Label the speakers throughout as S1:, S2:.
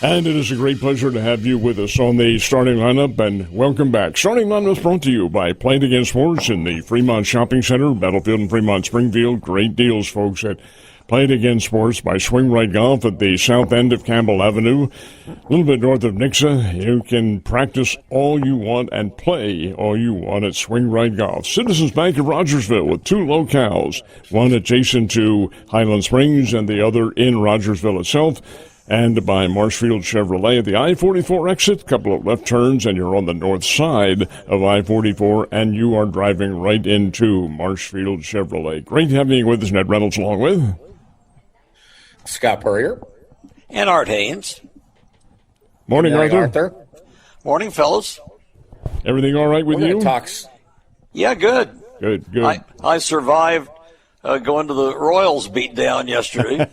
S1: And it is a great pleasure to have you with us on the starting lineup, and welcome back. Starting lineup is brought to you by Play It Again Sports in the Fremont Shopping Center, Battlefield and Fremont, Springfield. Great deals, folks, at Play It Again Sports by Swing Right Golf at the south end of Campbell Avenue, a little bit north of Nixa. You can practice all you want and play all you want at Swing Right Golf. Citizens Bank of Rogersville with two locales, one adjacent to Highland Springs and the other in Rogersville itself. And by Marshfield Chevrolet at the I-44 exit, a couple of left turns, and you're on the north side of I-44, and you are driving right into Marshfield Chevrolet. Great having you with us, Ned Reynolds, along with
S2: Scott Puryear
S3: and Art Hains.
S1: Morning, Arthur.
S3: Morning, fellas.
S1: Everything all right with you?
S3: Yeah, good.
S1: Good.
S3: I survived going to the Royals beatdown yesterday.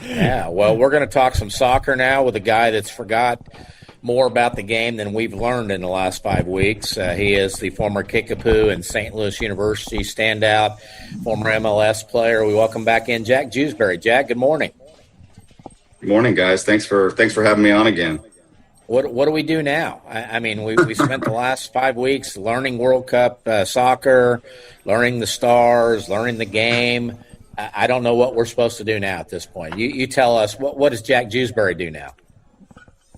S2: Yeah, well, we're going to talk some soccer now with a guy that's forgot more about the game than we've learned in the last 5 weeks. He is the former Kickapoo and St. Louis University standout, former MLS player. We welcome back in Jack Jewsberry. Jack, good morning.
S4: Good morning, guys. Thanks for having me on again.
S2: What do we do now? I mean, we spent the last 5 weeks learning World Cup soccer, learning the stars, learning the game. I don't know what we're supposed to do now at this point. You tell us, what does Jack Jewsberry do now?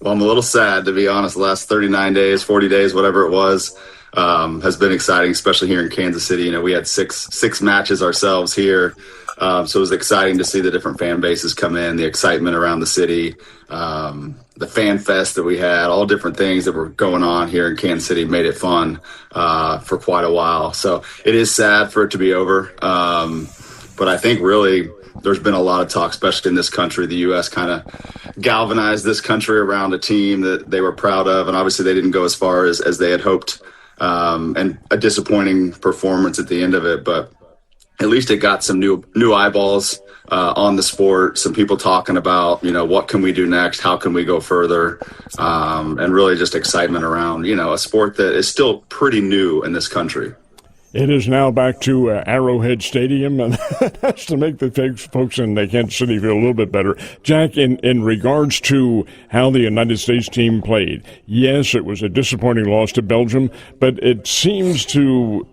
S4: Well, I'm a little sad, to be honest. The last 39 days, 40 days, whatever it was, has been exciting, especially here in Kansas City. You know, we had six matches ourselves here. So it was exciting to see the different fan bases come in, the excitement around the city, the fan fest that we had, all different things that were going on here in Kansas City made it fun for quite a while. So it is sad for it to be over. But I think really there's been a lot of talk, especially in this country. The U.S. kind of galvanized this country around a team that they were proud of. And obviously they didn't go as far as they had hoped, and a disappointing performance at the end of it. But at least it got some new eyeballs on the sport, some people talking about, you know, what can we do next? How can we go further? And really just excitement around, you know, a sport that is still pretty new in this country.
S1: It is now back to Arrowhead Stadium, and that's to make the folks in Kansas City feel a little bit better. Jack, in regards to how the United States team played, yes, it was a disappointing loss to Belgium, but it seems to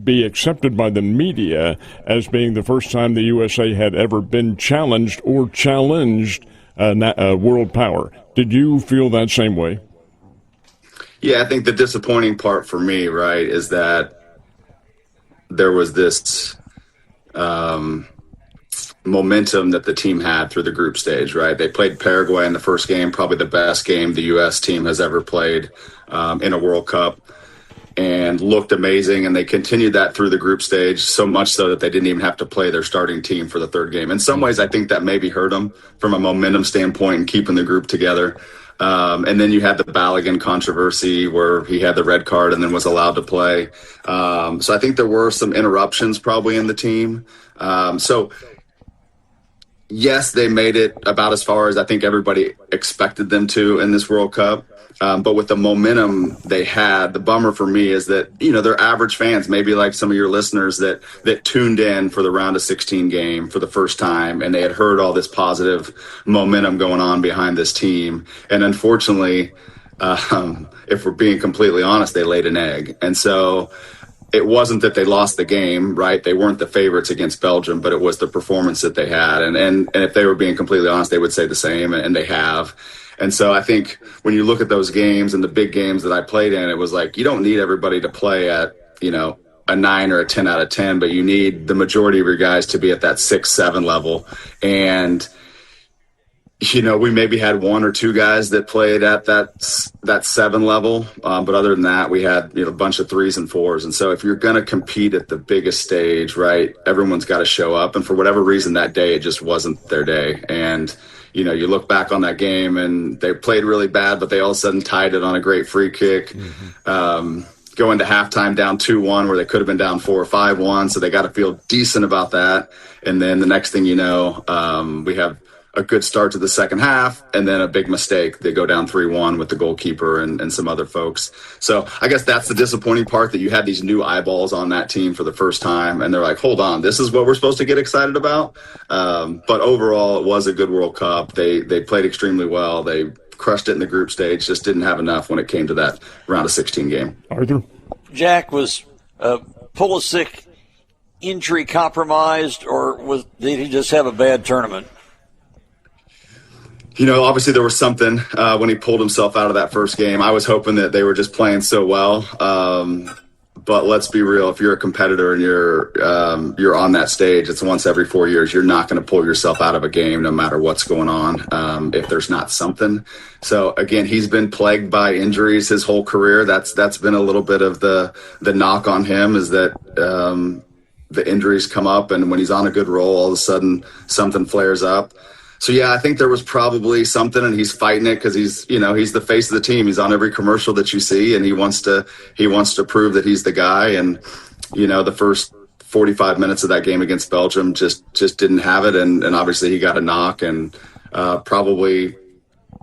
S1: be accepted by the media as being the first time the USA had ever been challenged or challenged a world power. Did you feel that same way?
S4: Yeah, I think the disappointing part for me, right, is that there was this momentum that the team had through the group stage, right? They played Paraguay in the first game, probably the best game the U.S. team has ever played in a World Cup, and looked amazing. And they continued that through the group stage, so much so that they didn't even have to play their starting team for the third game. In some ways, I think that maybe hurt them from a momentum standpoint and keeping the group together. And then you had the Balogun controversy where he had the red card and then was allowed to play. So I think there were some interruptions probably in the team. So yes, they made it about as far as I think everybody expected them to in this World Cup. But with the momentum they had, the bummer for me is that, you know, they're average fans, maybe like some of your listeners that tuned in for the round of 16 game for the first time, and they had heard all this positive momentum going on behind this team. And unfortunately, if we're being completely honest, they laid an egg. And so it wasn't that they lost the game, right? They weren't the favorites against Belgium, but it was the performance that they had. And if they were being completely honest, they would say the same, and they have. And so I think when you look at those games and the big games that I played in, it was like, you don't need everybody to play at, you know, a 9 or a 10 out of 10, but you need the majority of your guys to be at that 6, 7 level. And, you know, we maybe had 1 or 2 guys that played at that 7 level. But other than that, we had, you know, a bunch of 3s and 4s. And so if you're going to compete at the biggest stage, right, everyone's got to show up. And for whatever reason that day, it just wasn't their day. And, you know, you look back on that game and they played really bad, but they all of a sudden tied it on a great free kick. Go into halftime down 2-1 where they could have been down 4 or 5-1. So they got to feel decent about that. And then the next thing you know, we have a good start to the second half, and then a big mistake. They go down 3-1 with the goalkeeper and some other folks. So I guess that's the disappointing part, that you had these new eyeballs on that team for the first time, and they're like, hold on, this is what we're supposed to get excited about? But overall, it was a good World Cup. They played extremely well. They crushed it in the group stage, just didn't have enough when it came to that round of 16 game.
S1: Arthur?
S3: Jack, was Pulisic injury compromised, or did he just have a bad tournament?
S4: Obviously there was something when he pulled himself out of that first game. I was hoping that they were just playing so well. But let's be real. If you're a competitor and you're on that stage, it's once every 4 years. You're not going to pull yourself out of a game no matter what's going on if there's not something. So, again, he's been plagued by injuries his whole career. That's been a little bit of the knock on him, is that the injuries come up, and when he's on a good roll, all of a sudden something flares up. So, yeah, I think there was probably something, and he's fighting it because he's the face of the team. He's on every commercial that you see, and he wants to prove that he's the guy. And, the first 45 minutes of that game against Belgium just didn't have it. And obviously he got a knock, and probably,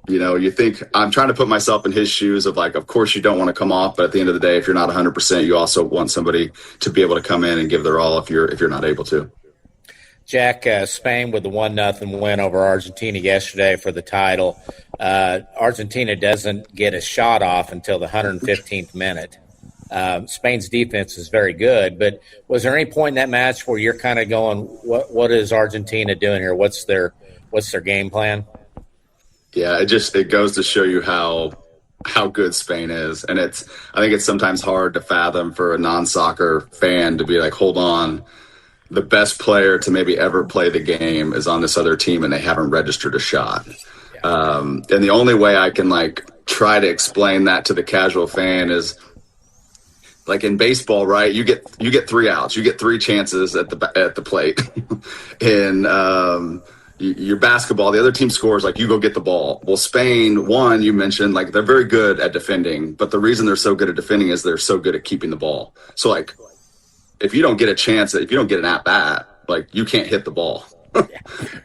S4: you think, I'm trying to put myself in his shoes of like, of course you don't want to come off, but at the end of the day, if you're not 100%, you also want somebody to be able to come in and give their all if you're not able to.
S2: Jack, Spain with the 1-0 win over Argentina yesterday for the title. Argentina doesn't get a shot off until the 115th minute. Spain's defense is very good, but was there any point in that match where you're kind of going, what is Argentina doing here? What's their game plan?
S4: Yeah, it goes to show you how good Spain is. And I think it's sometimes hard to fathom for a non-soccer fan to be like, hold on, the best player to maybe ever play the game is on this other team and they haven't registered a shot. And the only way I can try to explain that to the casual fan is like in baseball, right? You get 3 outs, you get 3 chances at the plate. In your basketball, the other team scores, you go get the ball. Well, Spain, one, you mentioned, they're very good at defending, but the reason they're so good at defending is they're so good at keeping the ball. So if you don't get a chance, if you don't get an at-bat, you can't hit the ball.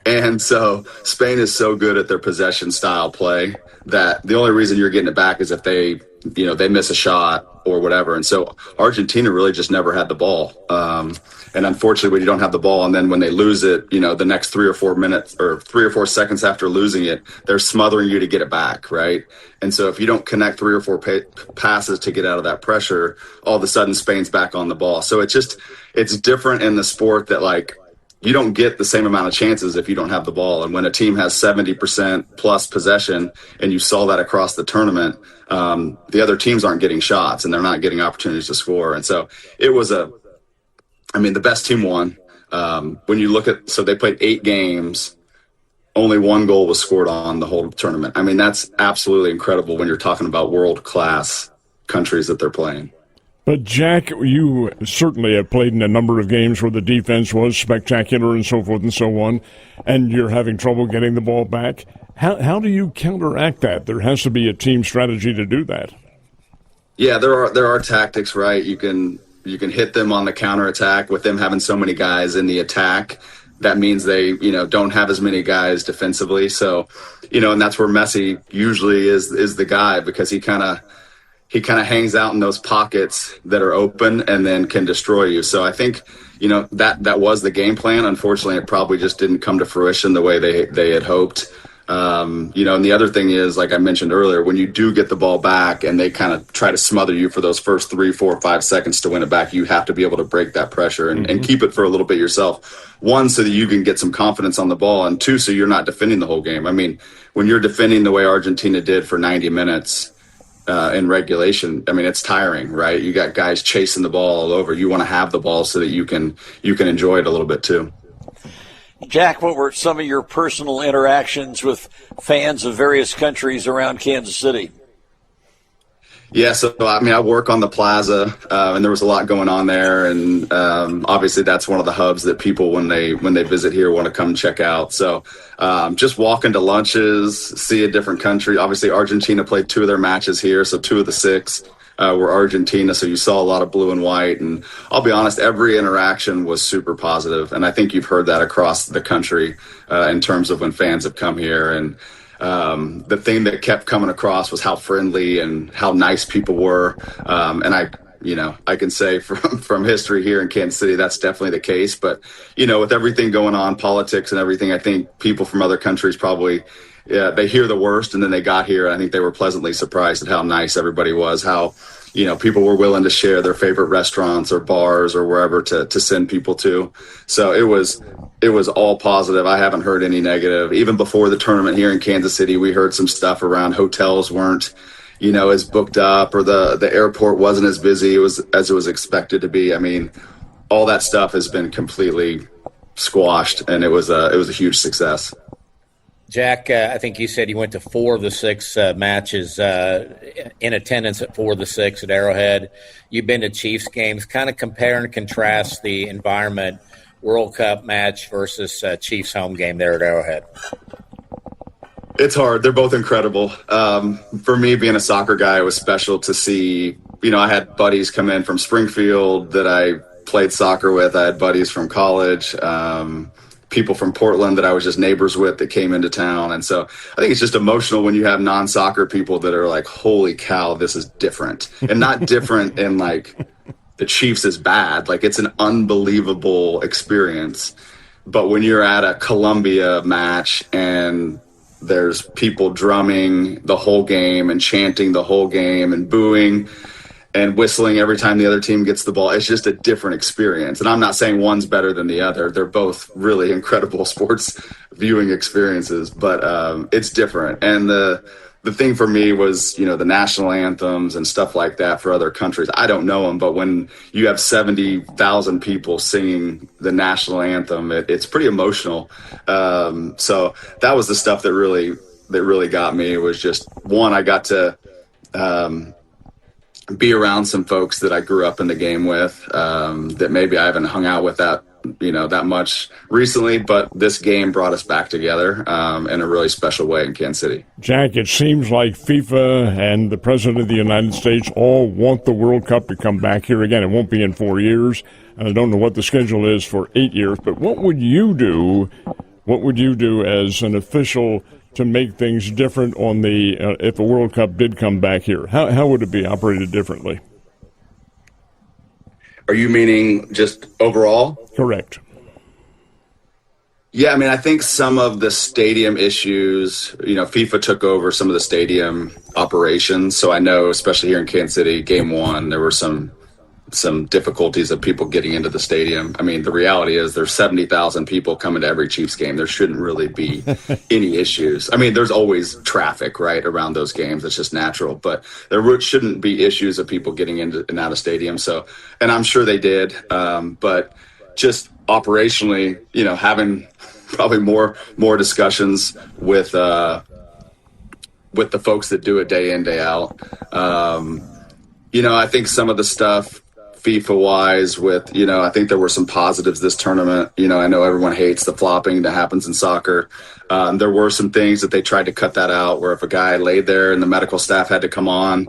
S4: And so Spain is so good at their possession style play that the only reason you're getting it back is if they miss a shot or whatever. And so Argentina really just never had the ball. And unfortunately, when you don't have the ball, and then when they lose it, the next 3 or 4 minutes or 3 or 4 seconds after losing it, they're smothering you to get it back, right? And so if you don't connect 3 or 4 passes to get out of that pressure, all of a sudden Spain's back on the ball. So it's different in the sport that you don't get the same amount of chances if you don't have the ball. And when a team has 70% plus possession, and you saw that across the tournament, the other teams aren't getting shots and they're not getting opportunities to score. And so it was the best team won. When you look so they played 8 games, only 1 goal was scored on the whole tournament. That's absolutely incredible when you're talking about world-class countries that they're playing.
S1: But, Jack, you certainly have played in a number of games where the defense was spectacular and so forth and so on, and you're having trouble getting the ball back. How do you counteract that? There has to be a team strategy to do that.
S4: Yeah, there are tactics, right? You can hit them on the counterattack with them having so many guys in the attack. That means they, don't have as many guys defensively. So, and that's where Messi usually is the guy, because he kind of hangs out in those pockets that are open and then can destroy you. So I think, that was the game plan. Unfortunately, it probably just didn't come to fruition the way they had hoped. And the other thing is, like I mentioned earlier, when you do get the ball back and they kind of try to smother you for those first 3, 4, 5 seconds to win it back, you have to be able to break that pressure and keep it for a little bit yourself. 1, so that you can get some confidence on the ball, and 2, so you're not defending the whole game. When you're defending the way Argentina did for 90 minutes in regulation, it's tiring, right? You got guys chasing the ball all over. You want to have the ball so that you can enjoy it a little bit too.
S3: Jack, what were some of your personal interactions with fans of various countries around Kansas City?
S4: Yeah, so I work on the plaza, and there was a lot going on there, and obviously that's one of the hubs that people, when they visit here, want to come check out. So just walking to lunches, see a different country. Obviously Argentina played 2 of their matches here, so 2 of the 6. were Argentina, so you saw a lot of blue and white. And I'll be honest, every interaction was super positive, and I think you've heard that across the country in terms of when fans have come here. And the thing that kept coming across was how friendly and how nice people were. And I can say from history here in Kansas City, that's definitely the case. But, with everything going on, politics and everything, I think people from other countries probably, they hear the worst, and then they got here. And I think they were pleasantly surprised at how nice everybody was, how, people were willing to share their favorite restaurants or bars or wherever to send people to. So it was all positive. I haven't heard any negative. Even before the tournament here in Kansas City, we heard some stuff around hotels weren't, as booked up, or the airport wasn't as busy as it was expected to be. I mean, all that stuff has been completely squashed, and it was a huge success.
S2: Jack, I think you said you went to 4 of the 6 matches in attendance at 4 of the 6 at Arrowhead. You've been to Chiefs games. Kind of compare and contrast the environment, World Cup match versus Chiefs home game there at Arrowhead.
S4: It's hard. They're both incredible. For me, being a soccer guy, it was special to see, I had buddies come in from Springfield that I played soccer with. I had buddies from college, people from Portland that I was just neighbors with that came into town. And so I think it's just emotional when you have non-soccer people that are like, holy cow, this is different. And not different in like the Chiefs is bad. Like, it's an unbelievable experience. But when you're at a Columbia match and there's people drumming the whole game and chanting the whole game and booing and whistling every time the other team gets the ball, it's just a different experience. And I'm not saying one's better than the other. They're both really incredible sports viewing experiences, but it's different. And the thing for me was, the national anthems and stuff like that for other countries. I don't know them, but when you have 70,000 people singing the national anthem, it's pretty emotional. So that was the stuff that really got me. It was just, one, I got to be around some folks that I grew up in the game with, that maybe I haven't hung out with that much recently, but this game brought us back together in a really special way in Kansas City.
S1: Jack, it seems like FIFA and the President of the United States all want the World Cup to come back here again. It won't be in 4 years, and I don't know what the schedule is for 8 years, but what would you do as an official to make things different on the if a World Cup did come back here? How would it be operated differently?
S4: Are you meaning just overall?
S1: Correct.
S4: Yeah, I mean, I think some of the stadium issues, FIFA took over some of the stadium operations. So I know, especially here in Kansas City, game 1, there were some difficulties of people getting into the stadium. I mean, the reality is there's 70,000 people coming to every Chiefs game. There shouldn't really be any issues. I mean, there's always traffic, right, around those games. It's just natural. But there shouldn't be issues of people getting into and out of stadiums. So, and I'm sure they did. But just operationally, having probably more discussions with the folks that do it day in, day out. I think some of the stuff FIFA-wise with, I think there were some positives this tournament. I know everyone hates the flopping that happens in soccer. There were some things that they tried to cut that out, where if a guy laid there and the medical staff had to come on,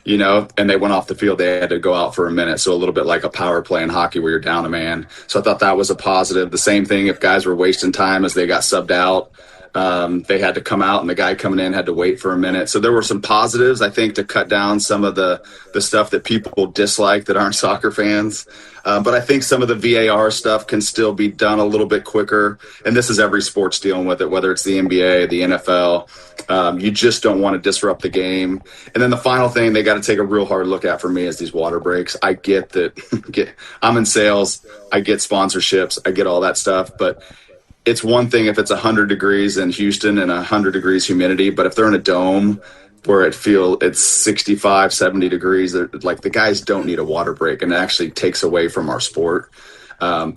S4: and they went off the field, they had to go out for a minute. So a little bit like a power play in hockey where you're down a man. So I thought that was a positive. The same thing if guys were wasting time as they got subbed out. They had to come out, and the guy coming in had to wait for a minute. So there were some positives, I think, to cut down some of the stuff that people dislike that aren't soccer fans. But I think some of the VAR stuff can still be done a little bit quicker. And this is every sports dealing with it, whether it's the NBA, the NFL. You just don't want to disrupt the game. And then the final thing they got to take a real hard look at for me is these water breaks. I get that I'm in sales. I get sponsorships. I get all that stuff. But it's one thing if it's 100 degrees in Houston and 100 degrees humidity, but if they're in a dome where it's 65, 70 degrees, like the guys don't need a water break, and it actually takes away from our sport. I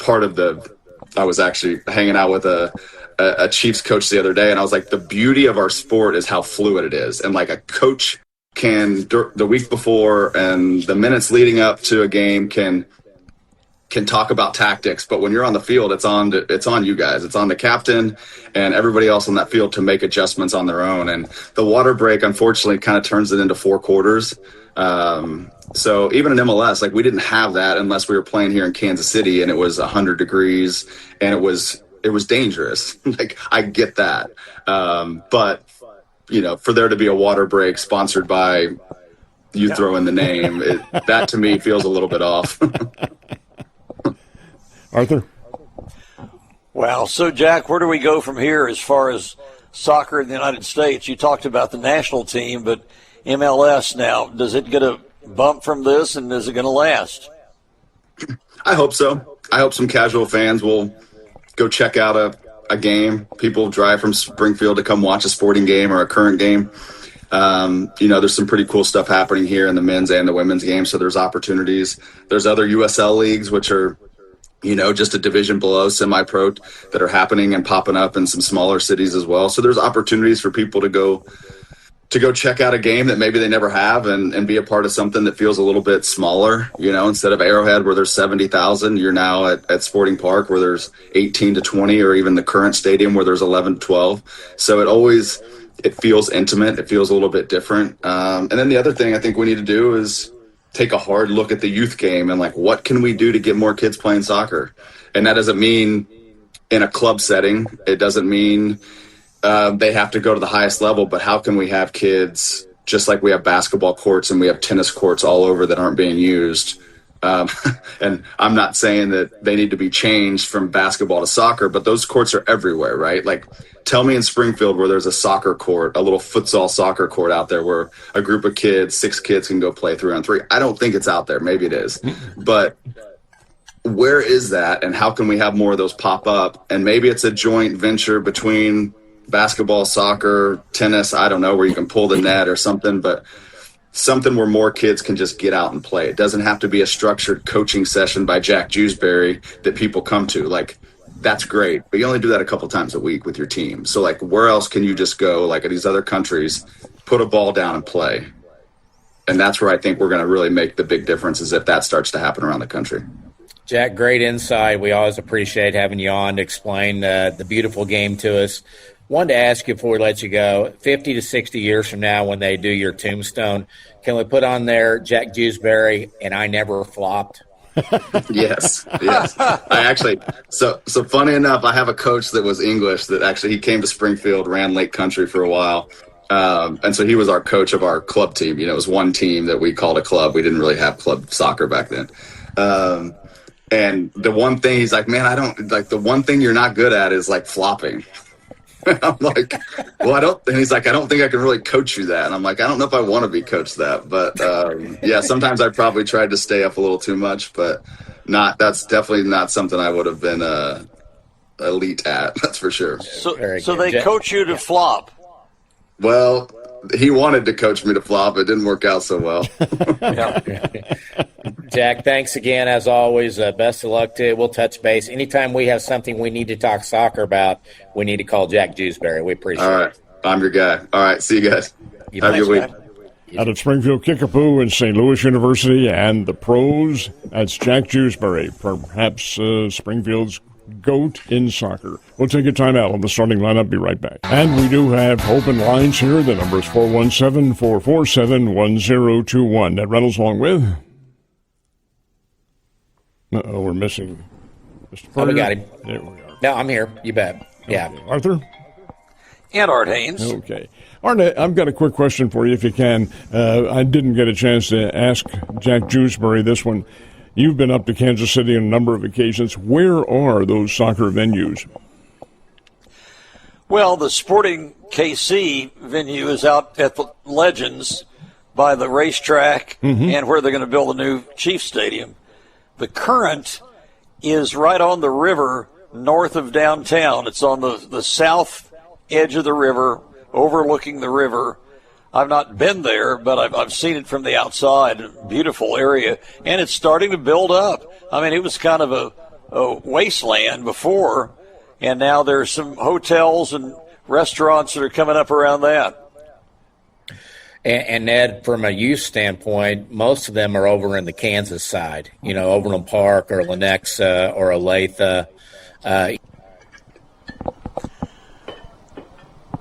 S4: was actually hanging out with a Chiefs coach the other day, and I was like, the beauty of our sport is how fluid it is. And like a coach can, the week before and the minutes leading up to a game can talk about tactics, but when you're on the field, it's on you guys. It's on the captain and everybody else on that field to make adjustments on their own. And the water break, unfortunately, kind of turns it into 4 quarters. So even in MLS, like we didn't have that unless we were playing here in Kansas City and it was 100 degrees and it was dangerous. Like I get that. But for there to be a water break sponsored by you throw in the name, that to me feels a little bit off.
S1: Arthur?
S3: Well, so Jack, where do we go from here as far as soccer in the United States? You talked about the national team, but MLS now, does it get a bump from this, and is it going to last?
S4: I hope so. I hope some casual fans will go check out a game. People drive from Springfield to come watch a sporting game or a current game. There's some pretty cool stuff happening here in the men's and the women's game, so there's opportunities. There's other USL leagues, which are just a division below semi-pro that are happening and popping up in some smaller cities as well. So there's opportunities for people to go check out a game that maybe they never have and be a part of something that feels a little bit smaller. Instead of Arrowhead where there's 70,000, you're now at Sporting Park where there's 18 to 20, or even the current stadium where there's 11 to 12. So it feels intimate. It feels a little bit different. And then the other thing I think we need to do is take a hard look at the youth game and what can we do to get more kids playing soccer? And that doesn't mean in a club setting. It doesn't mean they have to go to the highest level, but how can we have kids, just like we have basketball courts and we have tennis courts all over that aren't being used? And I'm not saying that they need to be changed from basketball to soccer, but those courts are everywhere, right? Like, tell me in Springfield where there's a soccer court, a little futsal soccer court out there where a group of kids, 6 kids can go play 3-on-3. I don't think it's out there. Maybe it is. But where is that, and how can we have more of those pop up? And maybe it's a joint venture between basketball, soccer, tennis, I don't know, where you can pull the net or something, but something where more kids can just get out and play. It doesn't have to be a structured coaching session by Jack Jewsberry that people come to. That's great, but you only do that a couple times a week with your team. So where else can you just go, in these other countries, put a ball down and play? And that's where I think we're going to really make the big difference, is if that starts to happen around the country.
S2: Jack, great insight. We always appreciate having you on to explain the beautiful game to us. Wanted to ask you before we let you go, 50 to 60 years from now when they do your tombstone, can we put on there Jack Jewsberry and I never flopped?
S4: Yes. I actually, so funny enough, I have a coach that was English that actually, he came to Springfield, ran Lake Country for a while. And so he was our coach of our club team. It was one team that we called a club. We didn't really have club soccer back then. And the one thing he's like, man, the one thing you're not good at is flopping. I'm like, well, and he's like, I don't think I can really coach you that. And I'm like, I don't know if I want to be coached that, but sometimes I probably tried to stay up a little too much, but that's definitely not something I would have been elite at. That's for sure.
S3: So they coach you to flop.
S4: Well, he wanted to coach me to flop. It didn't work out so well.
S2: Jack, thanks again, as always. Best of luck to you. We'll touch base. Anytime we have something we need to talk soccer about, we need to call Jack Jewsberry. We appreciate it.
S4: All right. I'm your guy. All right. See you guys. Have a good week.
S1: Out of Springfield, Kickapoo and St. Louis University and the pros, that's Jack Jewsberry, perhaps Springfield's GOAT in soccer. We'll take a timeout on the starting lineup. Be right back. And we do have open lines here. The number is 417-447-1021. Ned Reynolds along with... we're missing Mr. Puryear.
S2: Oh, we got him.
S1: There we are.
S2: No, I'm here. You bet. Yeah.
S1: Okay. Arthur?
S3: And Art Hains.
S1: Okay. Art, I've got a quick question for you, if you can. I didn't get a chance to ask Jack Jewsberry this one. You've been up to Kansas City on a number of occasions. Where are those soccer venues?
S3: Well, the Sporting KC venue is out at the Legends by the racetrack and where they're going to build a new Chiefs Stadium. The Current is right on the river north of downtown. It's on the south edge of the river, overlooking the river. I've not been there, but I've seen it from the outside. Beautiful area, and it's starting to build up. I mean, it was kind of a wasteland before, and now there's some hotels and restaurants that are coming up around that.
S2: And Ned, from a youth standpoint, most of them are over in the Kansas side, Overland Park or Lenexa or Olathe.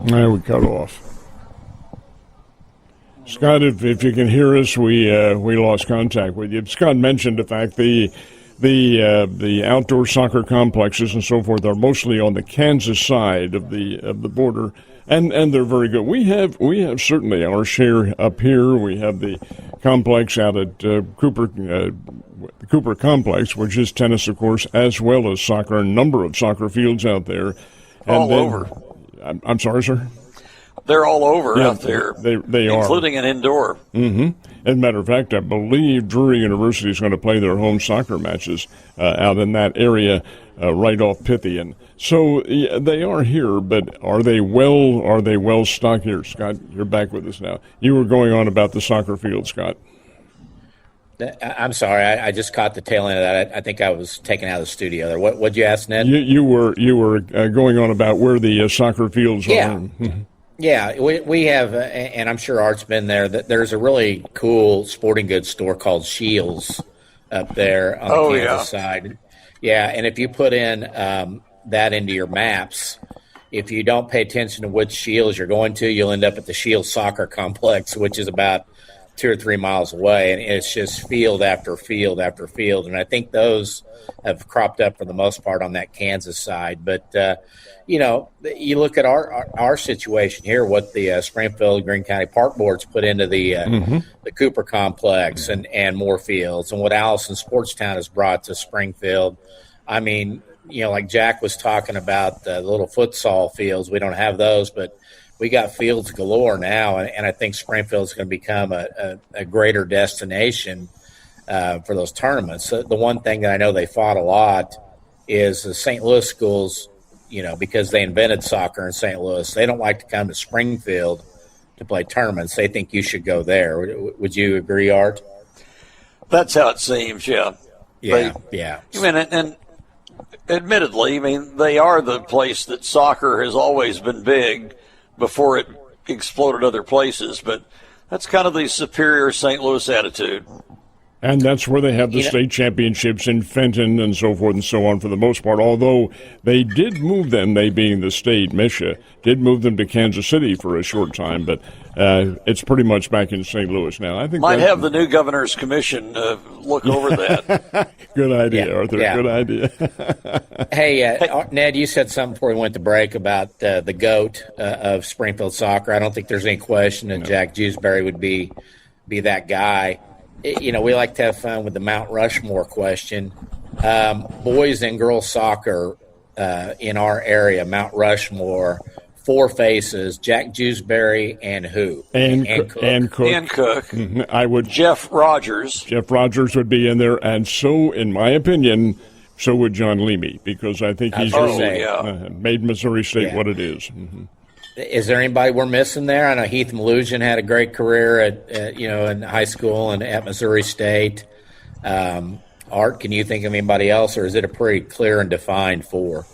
S1: There we cut off. Scott, if you can hear us, we lost contact with you. Scott mentioned the fact the outdoor soccer complexes and so forth are mostly on the Kansas side of the border, and they're very good. We have certainly our share up here. We have the complex out at Cooper Complex, which is tennis, of course, as well as soccer. A number of soccer fields out there.
S3: All over.
S1: I'm sorry, sir.
S3: They're all over out there.
S1: They are,
S3: including an indoor.
S1: Mm-hmm. As a matter of fact, I believe Drury University is going to play their home soccer matches out in that area, right off Pythian. So they are here, but are they well stocked here? Scott, you're back with us now. You were going on about the soccer field, Scott.
S2: I'm sorry, I just caught the tail end of that. I think I was taken out of the studio there. What'd you ask, Ned?
S1: You were going on about where the soccer fields are.
S2: Yeah, we have, and I'm sure Art's been there, that there's a really cool sporting goods store called Shields up there on the Kansas side. Yeah, and if you put in that into your maps, if you don't pay attention to which Shields you're going to, you'll end up at the Shields Soccer Complex, which is about 2 or 3 miles away, and it's just field after field after field. And I think those have cropped up for the most part on that Kansas side. But you look at our situation here, what the Springfield Greene County Park Board's put into the Cooper Complex and more fields, and what Allison Sportstown has brought to Springfield. I mean, like Jack was talking about the little futsal fields. We don't have those, but we got fields galore now, and I think Springfield's going to become a greater destination for those tournaments. So the one thing that I know they fought a lot is the St. Louis schools, because they invented soccer in St. Louis. They don't like to come to Springfield to play tournaments. They think you should go there. Would you agree, Art?
S3: That's how it seems, yeah.
S2: Yeah.
S3: I mean, and admittedly, they are the place that soccer has always been big before it exploded other places, but that's kind of the superior St. Louis attitude.
S1: And that's where they have the state championships in Fenton and so forth and so on for the most part, although they did move them, they being the state, Misha, did move them to Kansas City for a short time, but it's pretty much back in St. Louis now. I think
S3: might have the new governor's commission look over that.
S1: Good idea, Arthur. Yeah. Good idea.
S2: Hey, Ned, you said something before we went to break about the GOAT of Springfield soccer. I don't think there's any question that Jack Jewsberry would be that guy. We like to have fun with the Mount Rushmore question. Boys and girls soccer in our area, Mount Rushmore, 4 faces: Jack Jewsberry and who?
S1: And Cook.
S3: And Cook.
S1: Mm-hmm. I would.
S3: Jeff Rogers.
S1: Jeff Rogers would be in there, and so, in my opinion, so would John Leamy, because I think he's made Missouri State what it is. Mm-hmm.
S2: Is there anybody we're missing there? I know Heath Malusian had a great career at in high school and at Missouri State. Art, can you think of anybody else, or is it a pretty clear and defined 4?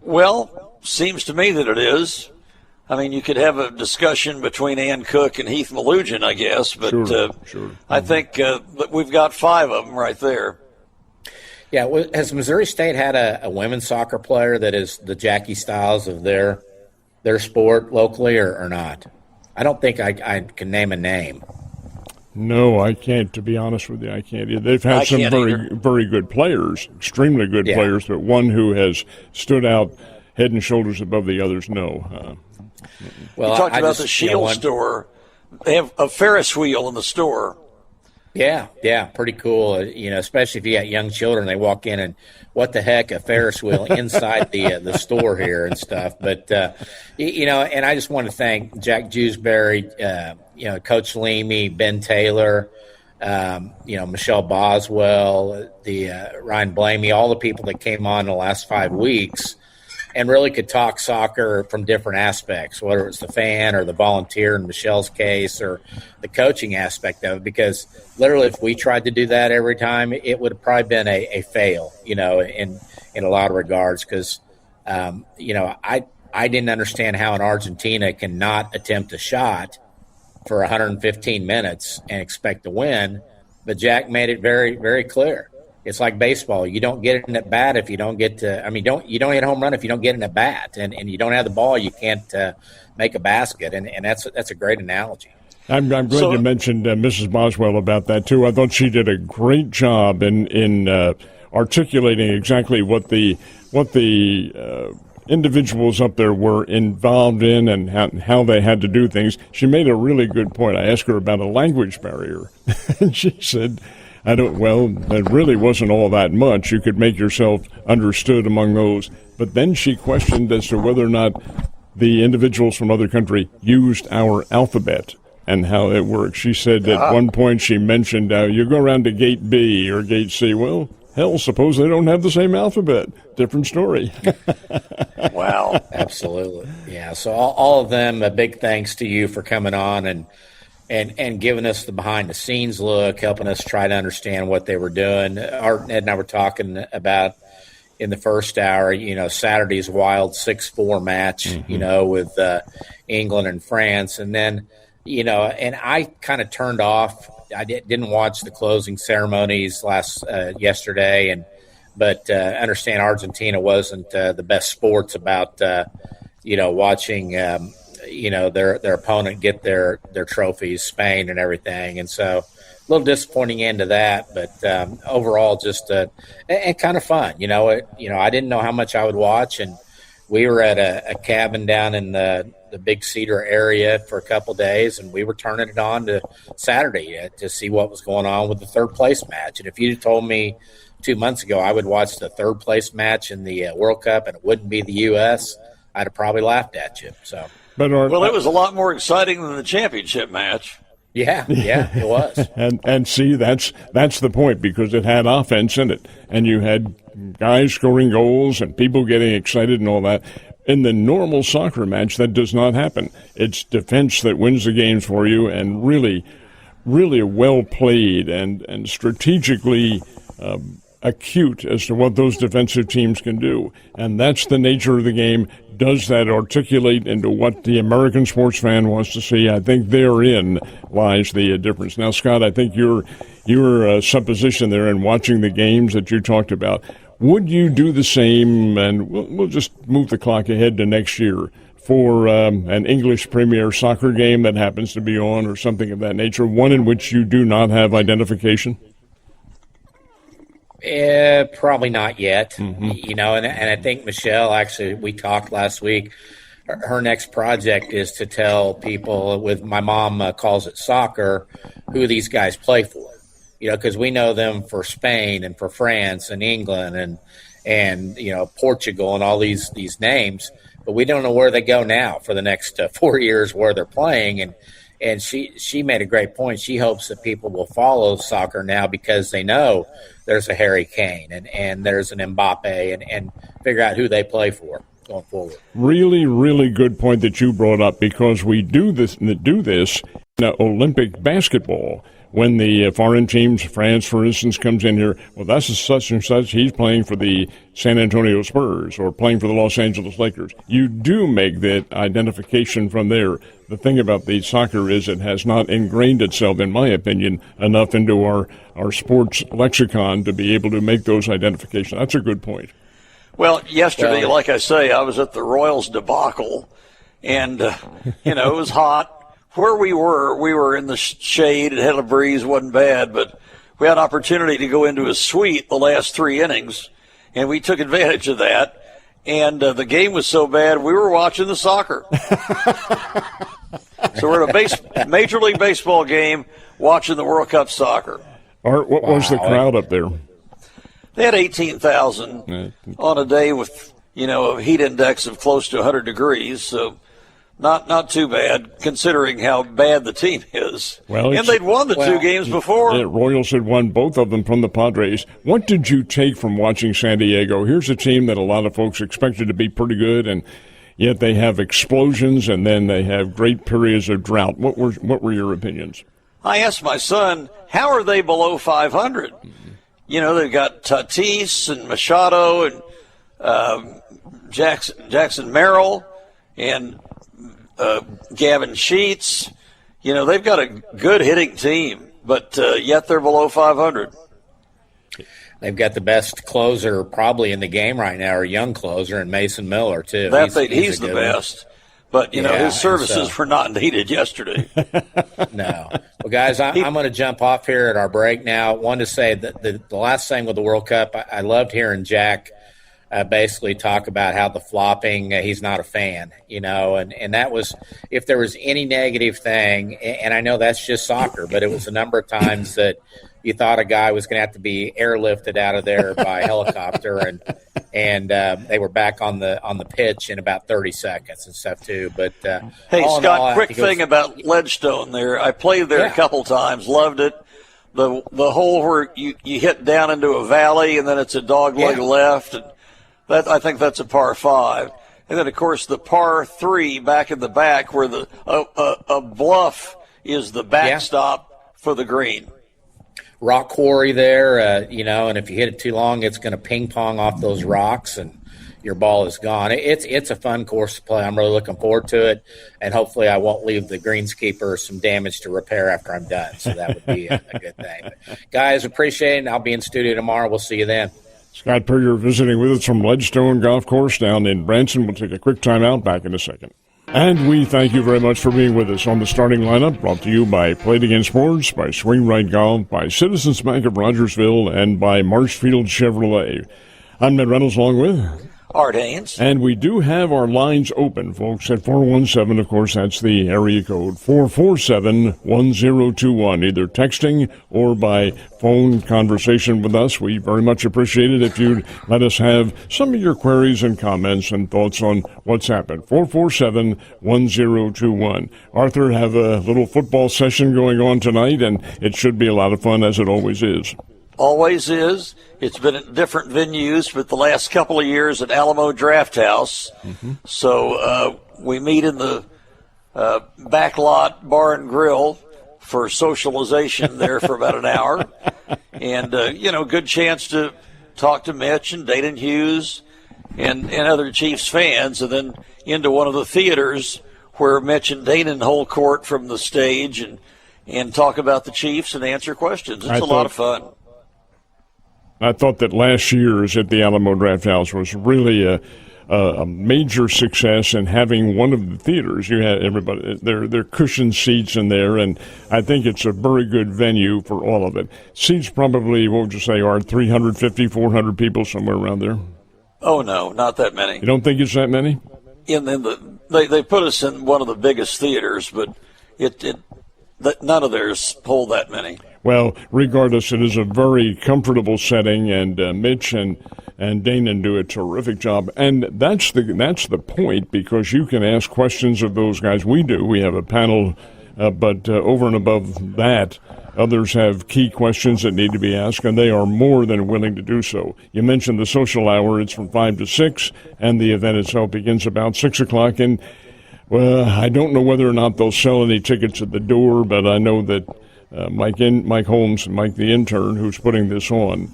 S3: Well, seems to me that it is. I mean, you could have a discussion between Ann Cook and Heath Malusian, I guess, but
S1: sure.
S3: I think that we've got 5 of them right there.
S2: Yeah, has Missouri State had a women's soccer player that is the Jackie Styles of their sport locally or not? I don't think I can name a name.
S1: No, I can't, to be honest with you. I can't. They've had some very good players, extremely good players, but one who has stood out head and shoulders above the others, no.
S3: Well, you talked about the Shield store. They have a Ferris wheel in the store.
S2: Yeah, pretty cool. Especially if you got young children, they walk in and what the heck, a Ferris wheel inside the store here and stuff. But and I just want to thank Jack Jewsberry, Coach Leamy, Ben Taylor, Michelle Boswell, the Ryan Blamey, all the people that came on in the last 5 weeks and really could talk soccer from different aspects, whether it's the fan or the volunteer in Michelle's case or the coaching aspect of it, because literally if we tried to do that every time, it would have probably been a fail, in a lot of regards, because, I didn't understand how an Argentina cannot attempt a shot for 115 minutes and expect to win, but Jack made it very, very clear. it's like baseball. You don't get an at bat if you don't get to. I mean, you don't hit a home run if you don't get an at bat, and you don't have the ball, you can't make a basket, and that's a great analogy.
S1: I'm glad you mentioned Mrs. Boswell about that too. I thought she did a great job in articulating exactly what the individuals up there were involved in and how they had to do things. She made a really good point. I asked her about a language barrier, and she said, it really wasn't all that much. You could make yourself understood among those. But then she questioned as to whether or not the individuals from other country used our alphabet and how it works. She said at one point she mentioned, you go around to gate B or gate C. Well, hell, suppose they don't have the same alphabet. Different story.
S2: Wow. Absolutely. Yeah, so all of them, a big thanks to you for coming on and giving us the behind-the-scenes look, helping us try to understand what they were doing. Art, Ned, and I were talking about in the first hour, Saturday's wild 6-4 match, with England and France. And then, and I kind of turned off. I didn't watch the closing ceremonies yesterday, but understand Argentina wasn't the best sports about watching their opponent get their trophies, Spain and everything, and so a little disappointing end to that, but overall just and kind of fun. I didn't know how much I would watch, and we were at a cabin down in the Big Cedar area for a couple days, and we were turning it on to Saturday to see what was going on with the third place match. And if you'd told me 2 months ago I would watch the third place match in the World Cup and it wouldn't be the U.S., I'd have probably laughed at you. So,
S3: it was a lot more exciting than the championship match.
S2: Yeah, it was.
S1: and see, that's the point, because it had offense in it, and you had guys scoring goals and people getting excited and all that. In the normal soccer match, that does not happen. It's defense that wins the games for you, and really, really well played and strategically acute as to what those defensive teams can do. And that's the nature of the game. Does that articulate into what the American sports fan wants to see? I think therein lies the difference. Now, Scott, I think your supposition there in watching the games that you talked about, would you do the same, and we'll just move the clock ahead to next year, for an English Premier Soccer game that happens to be on or something of that nature, one in which you do not have identification?
S2: Probably not yet. And I think Michelle, actually, we talked last week, her next project is to tell people, my mom calls it soccer, who these guys play for. Because we know them for Spain and for France and England and Portugal and all these names, but we don't know where they go now for the next 4 years, where they're playing. And she made a great point. She hopes that people will follow soccer now because they know there's a Harry Kane and there's an Mbappe and figure out who they play for going forward.
S1: Really, really good point that you brought up, because we do this in Olympic basketball. When the foreign teams, France, for instance, comes in here, well, that's a such and such, he's playing for the San Antonio Spurs or playing for the Los Angeles Lakers. You do make that identification from there. The thing about the soccer is it has not ingrained itself, in my opinion, enough into our sports lexicon to be able to make those identifications. That's a good point.
S3: Well, yesterday, like I say, I was at the Royals debacle, and, it was hot. Where we were in the shade. It had a breeze, wasn't bad, but we had an opportunity to go into a suite the last 3 innings, and we took advantage of that. And the game was so bad, we were watching the soccer. So we're at a Major League Baseball game watching the World Cup soccer.
S1: Art, what was the crowd up there?
S3: They had 18,000 on a day with, a heat index of close to 100 degrees, so Not too bad, considering how bad the team is.
S1: Well,
S3: and they'd won the 2 games before.
S1: The Royals had won both of them from the Padres. What did you take from watching San Diego? Here's a team that a lot of folks expected to be pretty good, and yet they have explosions, and then they have great periods of drought. What were your opinions?
S3: I asked my son, how are they below 500? They've got Tatis and Machado and Jackson Merrill and Gavin Sheets. They've got a good hitting team, but yet they're below 500.
S2: they've got the best closer probably in the game right now, or young closer, and Mason Miller too.
S3: He's the best. But, his services were not needed yesterday.
S2: No. Well, guys, I'm going to jump off here at our break now. I wanted to say that the last thing with the World Cup, I loved hearing Jack basically talk about how the flopping, he's not a fan, and that was, if there was any negative thing, and I know that's just soccer, but it was a number of times that you thought a guy was going to have to be airlifted out of there by helicopter, and they were back on the pitch in about 30 seconds and stuff too. But
S3: hey, Scott, quick thing about Ledgestone there. I played there a couple times, loved it. The hole where you hit down into a valley and then it's a dog leg left, and I think that's a par 5. And then of course the par 3 back in the back where a bluff is the backstop for the green.
S2: Rock quarry there, and if you hit it too long, it's going to ping pong off those rocks, and your ball is gone. It's a fun course to play. I'm really looking forward to it, and hopefully I won't leave the greenskeeper some damage to repair after I'm done. So that would be a good thing. But guys, appreciate it, and I'll be in studio tomorrow. We'll see you then.
S1: Scott Puryear visiting with us from Ledgestone Golf Course down in Branson. We'll take a quick time out. Back in a second. And we thank you very much for being with us on the starting lineup, brought to you by Play It Again Sports, by Swing Right Golf, by Citizens Bank of Rogersville, and by Marshfield Chevrolet. I'm Ned Reynolds along with
S3: Art Hains.
S1: And we do have our lines open, folks, at 417. Of course, that's the area code, 447-1021, either texting or by phone conversation with us. We very much appreciate it if you'd let us have some of your queries and comments and thoughts on what's happened. 447-1021. Arthur, have a little football session going on tonight, and it should be a lot of fun, as it always is.
S3: Always is. It's been at different venues, but the last couple of years at Alamo Drafthouse. Mm-hmm. So we meet in the back lot bar and grill for socialization there for about an hour. And, good chance to talk to Mitch and Dayton Hughes and other Chiefs fans, and then into one of the theaters where Mitch and Dayton hold court from the stage and talk about the Chiefs and answer questions. It's a lot of fun.
S1: I thought that last year's at the Alamo Drafthouse was really a major success in having one of the theaters. You had everybody, there cushioned seats in there, and I think it's a very good venue for all of it. Seats probably, what would you say, Art, 350, 400 people, somewhere around there?
S3: Oh, no, not that many.
S1: You don't think it's that many?
S3: They put us in one of the biggest theaters, but none of theirs hold that many.
S1: Well, regardless, it is a very comfortable setting, and Mitch and Dana do a terrific job. And that's the point, because you can ask questions of those guys. We do. We have a panel, but over and above that, others have key questions that need to be asked, and they are more than willing to do so. You mentioned the social hour. It's from 5 to 6, and the event itself begins about 6 o'clock. And, well, I don't know whether or not they'll sell any tickets at the door, but I know that Mike Holmes, Mike the intern, who's putting this on,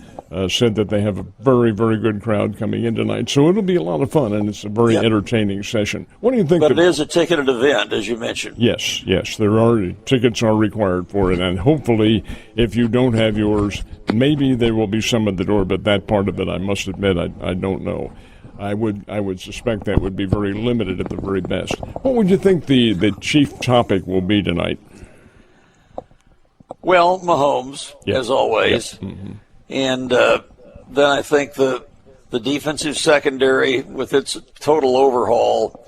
S1: said that they have a very, very good crowd coming in tonight. So it'll be a lot of fun, and it's a very entertaining session. What do you think?
S3: But it is a ticketed event, as you mentioned.
S1: Yes. Tickets are required for it, and hopefully, if you don't have yours, maybe there will be some at the door, but that part of it, I must admit, I don't know. I would suspect that would be very limited at the very best. What would you think the chief topic will be tonight?
S3: Well, Mahomes, as always. Yep. Mm-hmm. And then I think the defensive secondary with its total overhaul,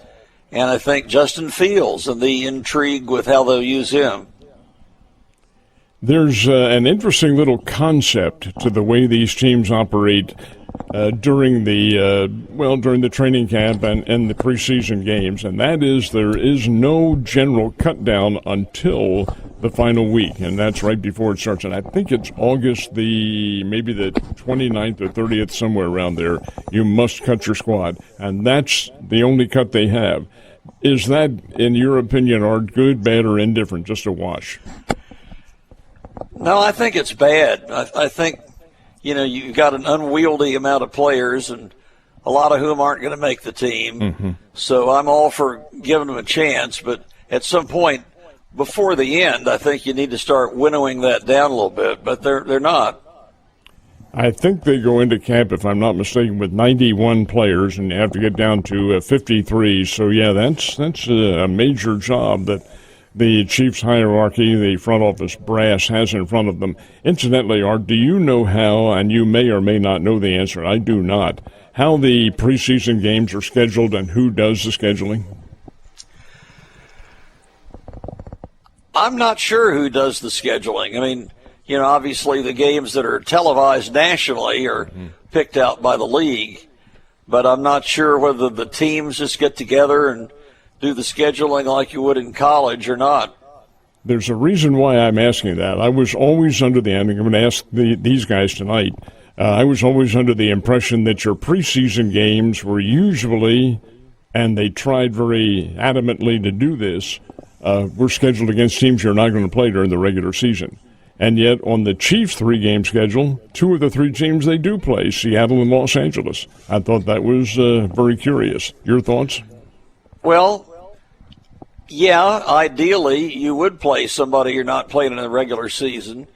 S3: and I think Justin Fields and the intrigue with how they'll use him.
S1: There's an interesting little concept to the way these teams operate during the training camp and the preseason games, and that is there is no general cut down until the final week, and that's right before it starts. And I think it's August maybe the 29th or 30th, somewhere around there. You must cut your squad, and that's the only cut they have. Is that, in your opinion, Art, good, bad, or indifferent, just a wash?
S3: No, I think it's bad. I think, you've got an unwieldy amount of players, and a lot of whom aren't going to make the team. Mm-hmm. So I'm all for giving them a chance, but at some point before the end, I think you need to start winnowing that down a little bit, but they're not.
S1: I think they go into camp, if I'm not mistaken, with 91 players, and you have to get down to 53. So, yeah, that's a major job that the Chiefs hierarchy, the front office brass, has in front of them. Incidentally, Art, do you know how, and you may or may not know the answer, I do not, how the preseason games are scheduled and who does the scheduling?
S3: I'm not sure who does the scheduling. I mean, obviously the games that are televised nationally are picked out by the league, but I'm not sure whether the teams just get together and do the scheduling like you would in college or not.
S1: There's a reason why I'm asking that. I was always under the, I'm going to ask these guys tonight, I was always under the impression that your preseason games were usually, and they tried very adamantly to do this, were scheduled against teams you're not going to play during the regular season. And yet, on the Chiefs' 3-game schedule, 2 of the 3 teams they do play, Seattle and Los Angeles. I thought that was very curious. Your thoughts?
S3: Well, yeah, ideally you would play somebody you're not playing in the regular season.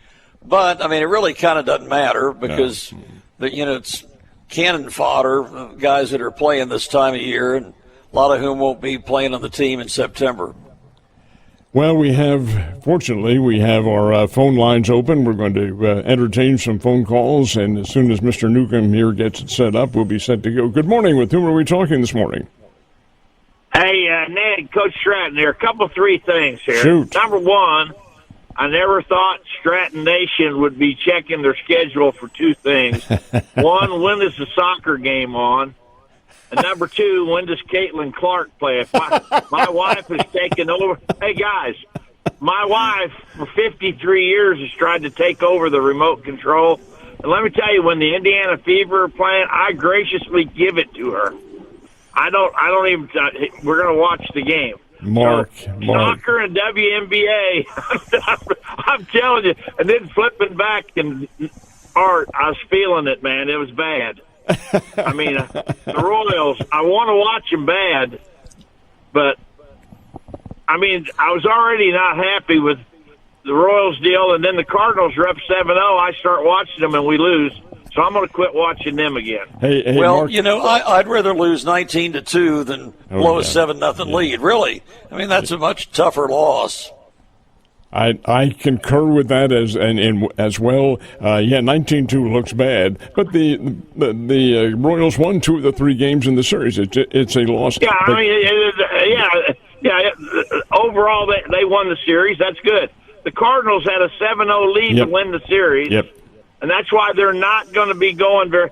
S3: But, I mean, it really kind of doesn't matter because, it's cannon fodder, guys that are playing this time of year, and a lot of whom won't be playing on the team in September.
S1: Well, fortunately, we have our phone lines open. We're going to entertain some phone calls, and as soon as Mr. Newcomb here gets it set up, we'll be set to go. Good morning. With whom are we talking this morning?
S5: Hey, Ned, Coach Stratton here. A 3 things here.
S1: Shoot.
S5: Number one, I never thought Stratton Nation would be checking their schedule for 2 things. One, when is the soccer game on? And number 2, when does Caitlin Clark play? If my wife has taken over. Hey, guys, my wife for 53 years has tried to take over the remote control. And let me tell you, when the Indiana Fever are playing, I graciously give it to her. I don't even. We're going to watch the game.
S1: Mark.
S5: Soccer and WNBA. I'm telling you. And then flipping back and Art, I was feeling it, man. It was bad. I mean, the Royals, I want to watch them bad, but, I mean, I was already not happy with the Royals deal, and then the Cardinals are up 7-0. I start watching them, and we lose, so I'm going to quit watching them again.
S1: Hey,
S3: well,
S1: Mark.
S3: I'd rather lose 19-2 than blow a 7-0 lead, really. I mean, that's a much tougher loss.
S1: I concur with that as well. 19-2 looks bad, but the Royals won 2 of the 3 games in the series. It's a loss.
S5: Yeah, Overall, they won the series. That's good. The Cardinals had a 7-0 lead to win the series.
S1: Yep.
S5: And that's why they're not going to be going very.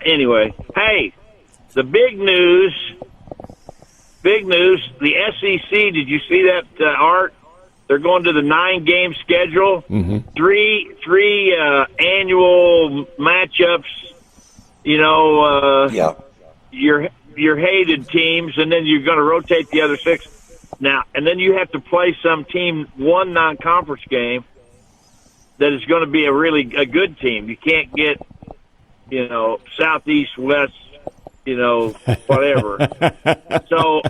S5: Anyway, hey, the big news. The SEC. Did you see that, Art? They're going to the 9-game schedule. Mm-hmm. Three annual matchups. Your hated teams, and then you're going to rotate the other 6. Now, and then you have to play some team, one non-conference game that is going to be a good team. You can't get, Southeast, West, whatever. So,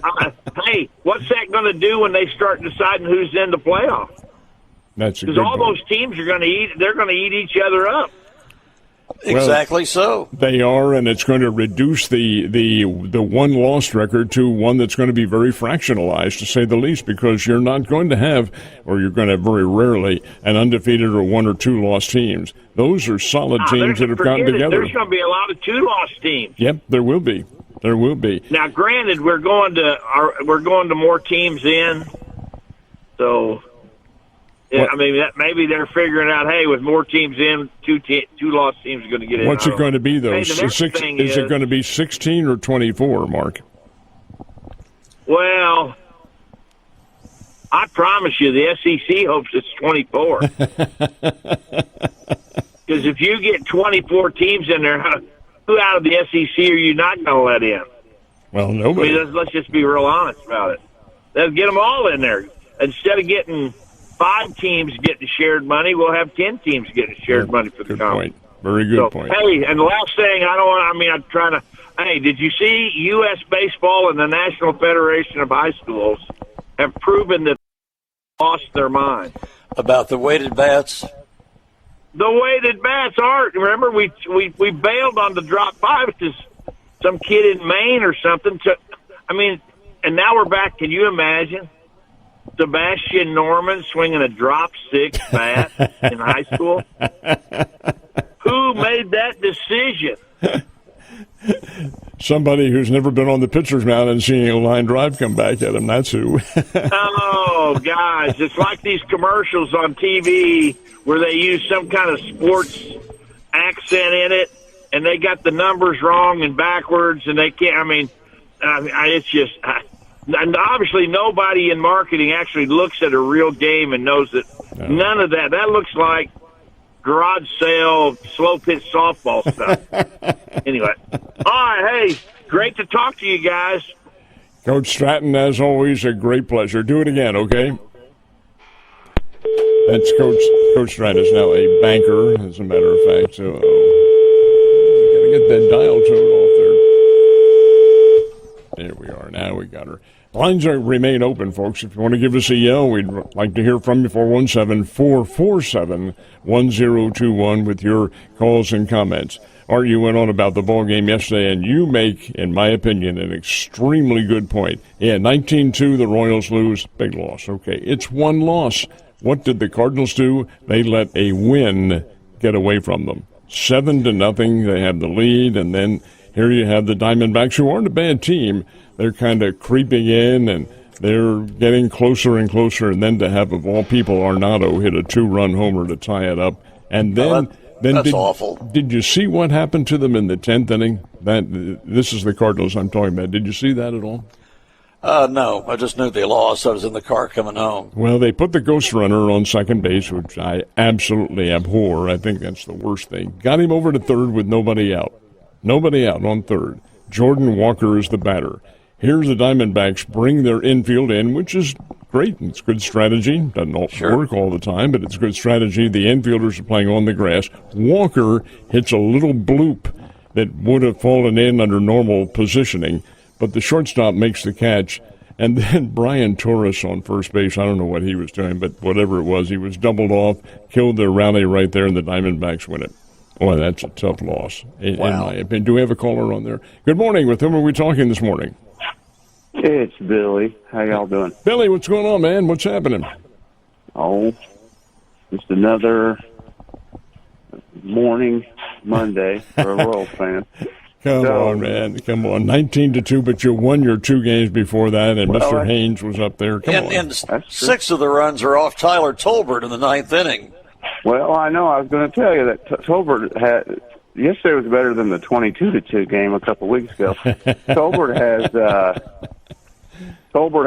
S5: hey, what's that going to do when they start deciding who's in the playoff?
S1: That's
S5: because all those teams are going to eat. They're going to eat each other up.
S3: Exactly so.
S1: They are, and it's going to reduce the one-loss record to one that's going to be very fractionalized, to say the least, because you're not going to have, or you're going to have very rarely, an undefeated or 1 or 2 loss teams. Those are solid teams that have gotten together.
S5: There's going to be a lot of 2-loss teams.
S1: Yep, there will be. There will be.
S5: Now, granted, we're going to more teams in, so. Yeah, I mean, maybe they're figuring out, hey, with more teams in, 2 loss teams are going to get in.
S1: What's it going to be, though?
S5: Hey,
S1: is it going to be 16 or 24, Mark?
S5: Well, I promise you the SEC hopes it's 24. Because if you get 24 teams in there, who out of the SEC are you not going to let in?
S1: Well, nobody.
S5: I mean, let's just be real honest about it. Let's get them all in there. Instead of getting 5 teams getting shared money, we'll have 10 teams getting shared money for the conference.
S1: Very good point.
S5: Hey, and the last thing, I'm trying to, hey, did you see U.S. Baseball and the National Federation of High Schools have proven that they lost their mind?
S3: About the weighted bats?
S5: the weighted bats are. Remember, we bailed on the drop 5 because some kid in Maine or something. And now we're back. Can you imagine Sebastian Norman swinging a drop 6 bat in high school? Who made that decision?
S1: Somebody who's never been on the pitcher's mound and seeing a line drive come back at him. That's who.
S5: Oh, guys, it's like these commercials on TV where they use some kind of sports accent in it, and they got the numbers wrong and backwards, and they can't. It's just. And obviously, nobody in marketing actually looks at a real game and knows that none of that. That looks like garage sale, slow pitch softball stuff. Anyway, all right, hey, great to talk to you guys.
S1: Coach Stratton, as always, a great pleasure. Do it again, okay? That's Coach Stratton is now a banker, as a matter of fact. So, got to get that dial tone off there. There we are. Now we got her. Lines remain open, folks. If you want to give us a yell, we'd like to hear from you. 417-447-1021 with your calls and comments. Art, you went on about the ball game yesterday, and you make, in my opinion, an extremely good point. Yeah, 19-2, the Royals lose. Big loss. Okay, it's one loss. What did the Cardinals do? They let a win get away from them. 7-0, they have the lead, and then here you have the Diamondbacks, who aren't a bad team. They're kind of creeping in, and they're getting closer and closer, and then to have, of all people, Arenado hit a 2-run homer to tie it up. And then...
S3: That's awful.
S1: Did you see what happened to them in the 10th inning? This is the Cardinals I'm talking about. Did you see that at all?
S3: No, I just knew they lost. I was in the car coming home.
S1: Well, they put the ghost runner on second base, which I absolutely abhor. I think that's the worst thing. Got him over to third with nobody out. Nobody out on third. Jordan Walker is the batter. Here's the Diamondbacks bring their infield in, which is great. It's good strategy. Doesn't work all the time, but it's good strategy. The infielders are playing on the grass. Walker hits a little bloop that would have fallen in under normal positioning, but the shortstop makes the catch. And then Brian Torres on first base, I don't know what he was doing, but whatever it was, he was doubled off, killed their rally right there, and the Diamondbacks win it. Boy, that's a tough loss, in my opinion. Do we have a caller on there? Good morning. With whom are we talking this morning?
S6: It's Billy. How y'all doing?
S1: Billy, what's going on, man? What's happening?
S6: Oh, just another morning Monday for a Royals fan.
S1: Come on, man. Come on. 19-2, but you won your 2 games before that, and Mr. Hains was up there. Come on.
S3: And 6 of the runs are off Tyler Tolbert in the 9th inning.
S6: Well, I know. I was going to tell you that Tolbert had – yesterday was better than the 22-2 game a couple weeks ago. Tolbert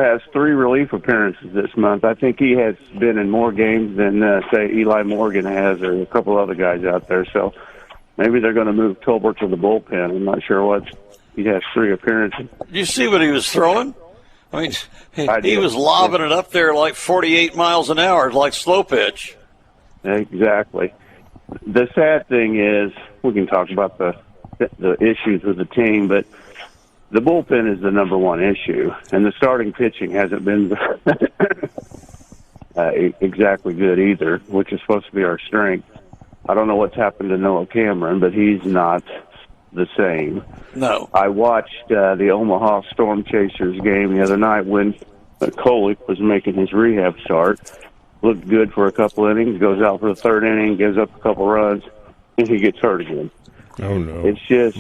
S6: has 3 relief appearances this month. I think he has been in more games than, say, Eli Morgan has or a couple other guys out there. So maybe they're going to move Tolbert to the bullpen. I'm not sure what. He has 3 appearances.
S3: Did you see what he was throwing? I mean, he was lobbing it up there like 48 miles an hour, like slow pitch.
S6: Exactly. The sad thing is, we can talk about the issues with the team, but the bullpen is the number one issue, and the starting pitching hasn't been exactly good either, which is supposed to be our strength. I don't know what's happened to Noah Cameron, but he's not the same.
S3: No.
S6: I watched the Omaha Storm Chasers game the other night when Kolick was making his rehab start. Looked good for a couple innings, goes out for the 3rd inning, gives up a couple runs, and he gets hurt again.
S1: Oh, no.
S6: It's just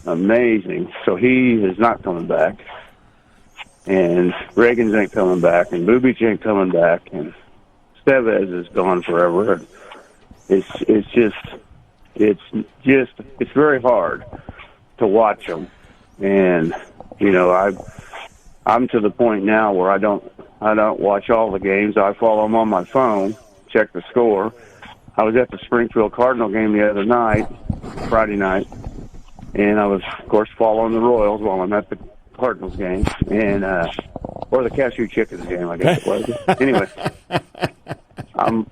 S6: amazing. So he is not coming back. And Reagans ain't coming back. And Bubic ain't coming back. And Stevez is gone forever. It's very hard to watch them. And, you know, I'm to the point now where I don't watch all the games. I follow them on my phone, check the score. I was at the Springfield Cardinal game the other night, Friday night, and I was, of course, following the Royals while I'm at the Cardinals game, and or the Cashew Chickens game, I guess it was. Anyway, I'm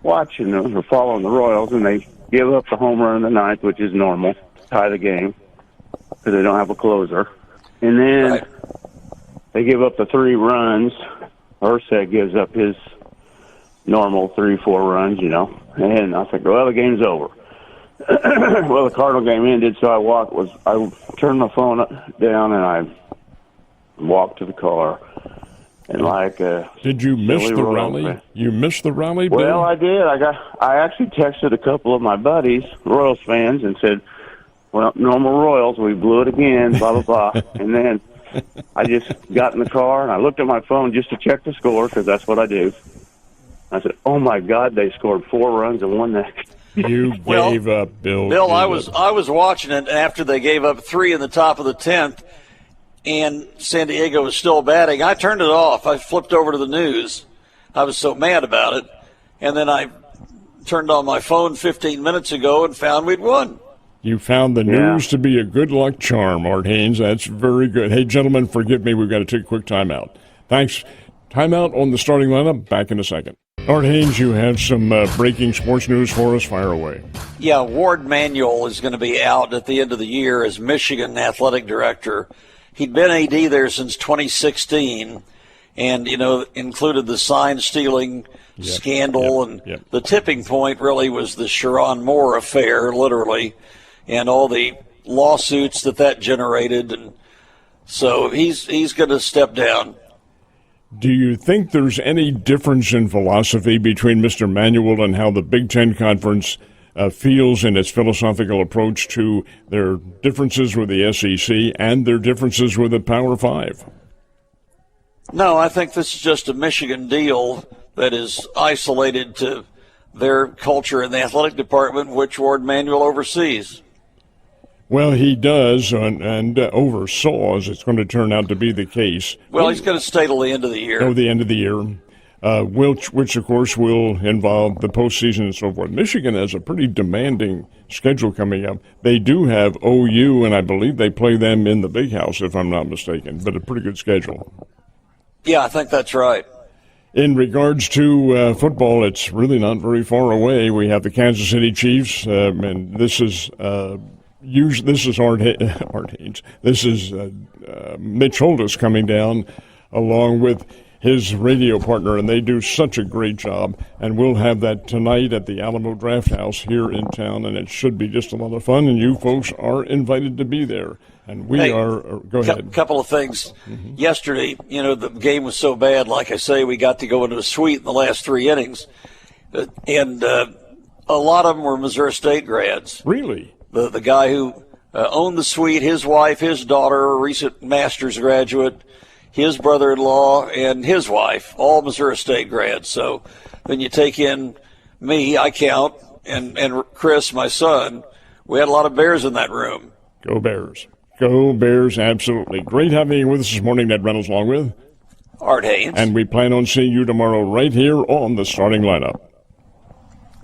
S6: watching or following the Royals, and they give up the home run in the 9th, which is normal, tie the game because they don't have a closer, and then they give up the 3 runs. Ursa gives up his normal 3-4 runs, And I think, well, the game's over. Well, the Cardinal game ended, so I turned my phone down and I walked to the car. And
S1: did you miss the rally? You missed the rally, Bill?
S6: Well, I did. I actually texted a couple of my buddies, Royals fans, and said, well, normal Royals, we blew it again, blah, blah, blah. And then I just got in the car and I looked at my phone just to check the score, because that's what I do. I said, oh my God, they scored 4 runs and won that.
S1: You gave up, Bill.
S3: Bill, I was watching it after they gave up 3 in the top of the 10th, and San Diego was still batting. I turned it off. I flipped over to the news. I was so mad about it. And then I turned on my phone 15 minutes ago and found we'd won.
S1: You found the news to be a good luck charm, Art Hains. That's very good. Hey, gentlemen, forgive me. We've got to take a quick timeout. Thanks. Timeout on the starting lineup. Back in a second. Art Hains, you have some breaking sports news for us. Fire away.
S3: Yeah, Ward Manuel is going to be out at the end of the year as Michigan athletic director. He'd been AD there since 2016 and, included the sign-stealing scandal. And the tipping point really was the Sharon Moore affair, literally, and all the lawsuits that generated. And so he's going to step down.
S1: Do you think there's any difference in philosophy between Mr. Manuel and how the Big Ten Conference feels in its philosophical approach to their differences with the SEC and their differences with the Power Five?
S3: No, I think this is just a Michigan deal that is isolated to their culture in the athletic department, which Ward Manuel oversees.
S1: Well, he does, and oversaw, as it's going to turn out to be the case.
S3: Well, he's going to stay till the end of the year.
S1: Oh, the end of the year, which, of course, will involve the postseason and so forth. Michigan has a pretty demanding schedule coming up. They do have OU, and I believe they play them in the Big House, if I'm not mistaken, but a pretty good schedule.
S3: Yeah, I think that's right.
S1: In regards to football, it's really not very far away. We have the Kansas City Chiefs, and this is Art Hains. This is Mitch Holthus coming down along with his radio partner, and they do such a great job. And we'll have that tonight at the Alamo Drafthouse here in town, and it should be just a lot of fun, and you folks are invited to be there. And we are – go ahead.
S3: A couple of things. Mm-hmm. Yesterday, the game was so bad, like I say, we got to go into a suite in the last 3 innings. And a lot of them were Missouri State grads.
S1: Really?
S3: The guy who owned the suite, his wife, his daughter, a recent master's graduate, his brother-in-law, and his wife, all Missouri State grads. So then you take in me, I count, and Chris, my son. We had a lot of Bears in that room.
S1: Go Bears. Go Bears, absolutely. Great having you with us this morning, Ned Reynolds, along with
S3: Art Hains.
S1: And we plan on seeing you tomorrow right here on the starting lineup.